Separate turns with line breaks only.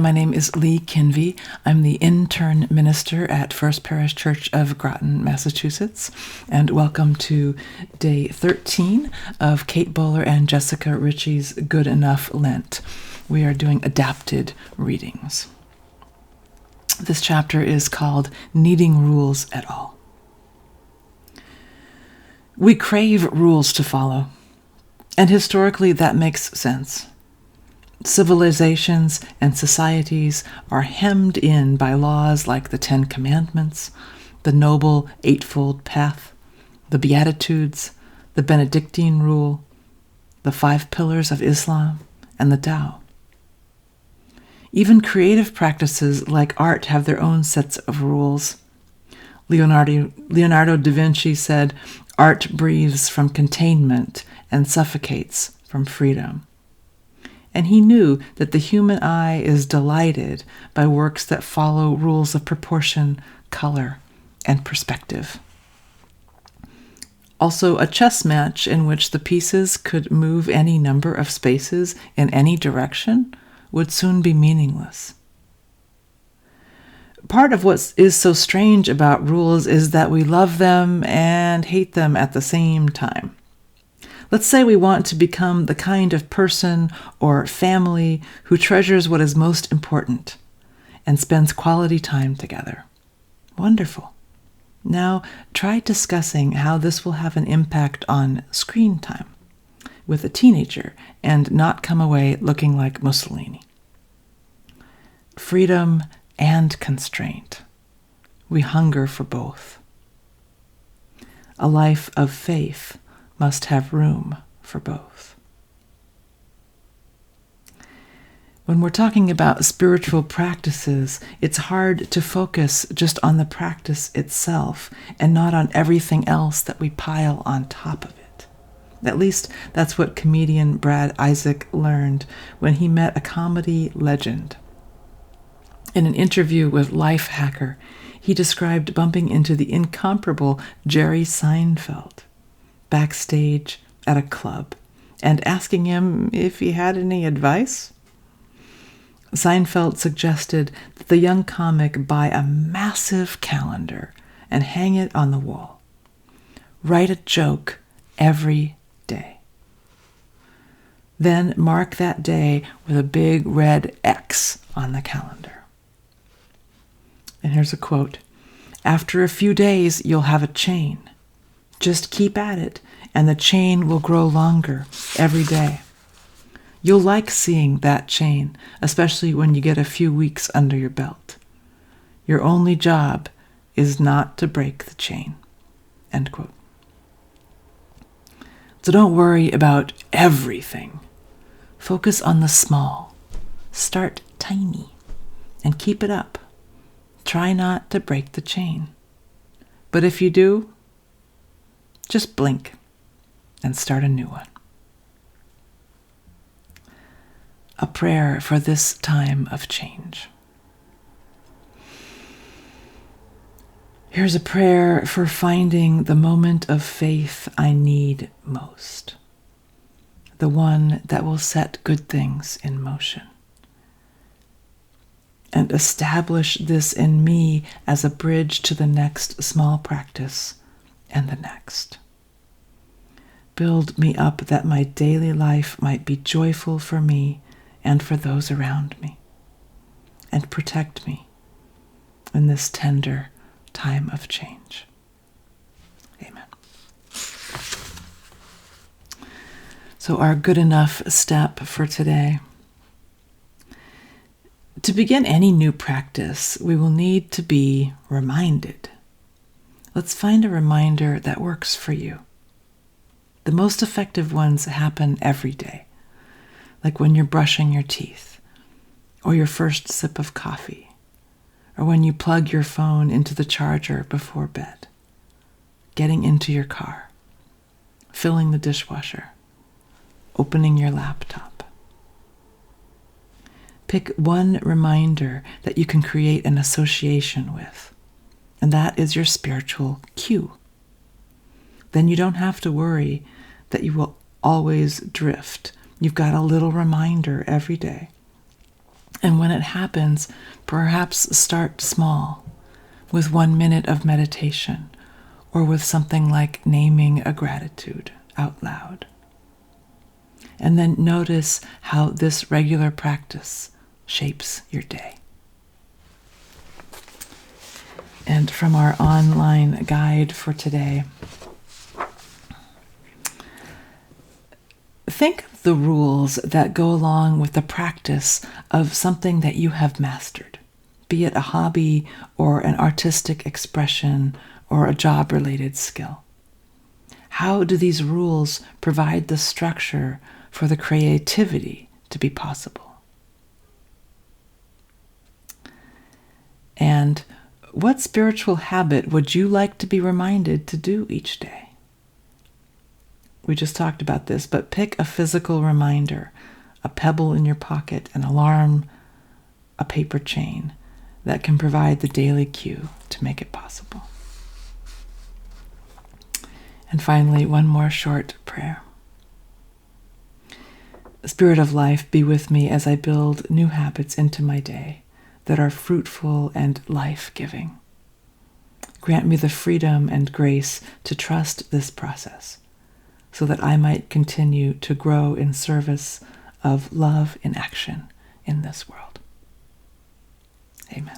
my name is Li Kynvi. I'm the intern minister at First Parish Church of Groton, Massachusetts, and welcome to day 13 of Kate Bowler and Jessica Richie's Good Enough Lent. We are doing adapted readings. This chapter is called Needing Rules at All. We crave rules to follow, and historically that makes sense. Civilizations and societies are hemmed in by laws like the Ten Commandments, the Noble Eightfold Path, the Beatitudes, the Benedictine Rule, the Five Pillars of Islam, and the Tao. Even creative practices like art have their own sets of rules. Leonardo da Vinci said, "Art breathes from containment and suffocates from freedom." And he knew that the human eye is delighted by works that follow rules of proportion, color, and perspective. Also, a chess match in which the pieces could move any number of spaces in any direction would soon be meaningless. Part of what is so strange about rules is that we love them and hate them at the same time. Let's say we want to become the kind of person or family who treasures what is most important and spends quality time together. Wonderful. Now try discussing how this will have an impact on screen time with a teenager and not come away looking like Mussolini. Freedom and constraint. We hunger for both. A life of faith must have room for both. When we're talking about spiritual practices, it's hard to focus just on the practice itself and not on everything else that we pile on top of it. At least that's what comedian Brad Isaac learned when he met a comedy legend. In an interview with Life Hacker, he described bumping into the incomparable Jerry Seinfeld backstage at a club and asking him if he had any advice. Seinfeld suggested that the young comic buy a massive calendar and hang it on the wall. Write a joke every day. Then mark that day with a big red X on the calendar. And here's a quote. "After a few days, you'll have a chain. Just keep at it, and the chain will grow longer every day. You'll like seeing that chain, especially when you get a few weeks under your belt. Your only job is not to break the chain." End quote. So don't worry about everything. Focus on the small. Start tiny and keep it up. Try not to break the chain. But if you do, just blink and start a new one. A prayer for this time of change. Here's a prayer for finding the moment of faith I need most, the one that will set good things in motion, and establish this in me as a bridge to the next small practice and the next. Build me up that my daily life might be joyful for me and for those around me, and protect me in this tender time of change. Amen. So our good enough step for today. To begin any new practice, we will need to be reminded. Let's find a reminder that works for you. The most effective ones happen every day, like when you're brushing your teeth, or your first sip of coffee, or when you plug your phone into the charger before bed, getting into your car, filling the dishwasher, opening your laptop. Pick one reminder that you can create an association with, and that is your spiritual cue. Then you don't have to worry that you will always drift. You've got a little reminder every day And when it happens, perhaps start small, with 1 minute of meditation, or with something like naming a gratitude out loud. And then notice how this regular practice shapes your day. And from our online guide for today, think of the rules that go along with the practice of something that you have mastered, be it a hobby or an artistic expression or a job-related skill. How do these rules provide the structure for the creativity to be possible? And what spiritual habit would you like to be reminded to do each day? We just talked about this, but pick a physical reminder, a pebble in your pocket, an alarm, a paper chain that can provide the daily cue to make it possible. And finally, one more short prayer. Spirit of life, be with me as I build new habits into my day that are fruitful and life-giving. Grant me the freedom and grace to trust this process so that I might continue to grow in service of love in action in this world. Amen.